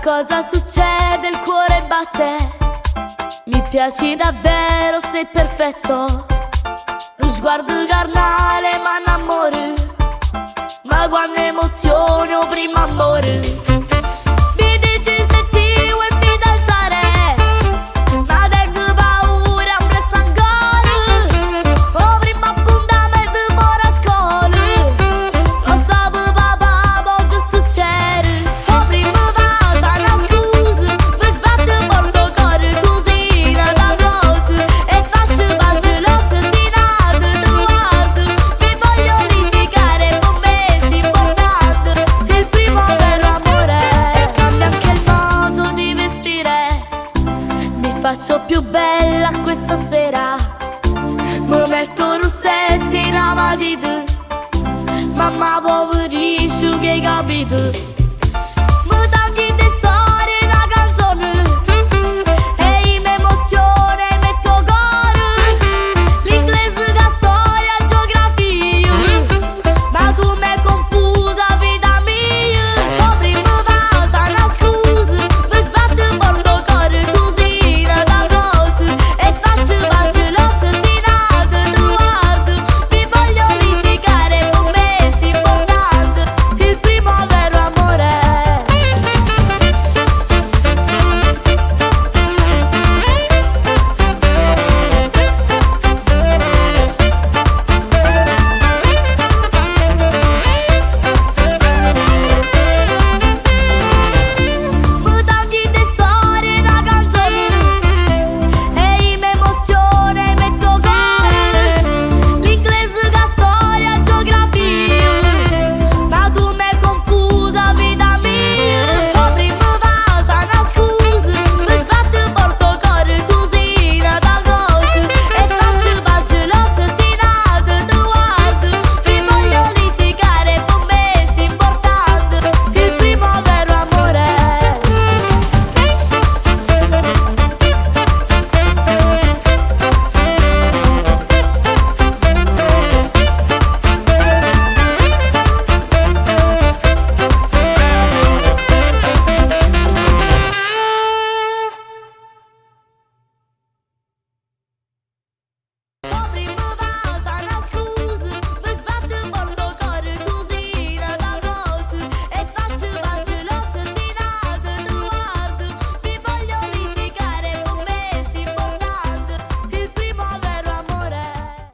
cosa succede? Il cuore batte. Mi piaci davvero, sei perfetto. Lo sguardo carnale ma innamori. Ma quando emozione o primo amore. Mi dici se ti vuoi fidanzare, ma tengo paura, mi resta ancora. O primo appuntamento fuori a scuola. So sape papà, poi che succede. O prima cosa, una scusa, mi sbatte porto cuore, tu sei una cosa. E faccio l'osso assassinata, tu guarda. Mi voglio litigare con me, si importante. Il primo vero amore. E cambia anche il modo di vestire. Mi faccio più bella questa sera. Mi metto rossetti in matita. Mamma poverici che hai capito.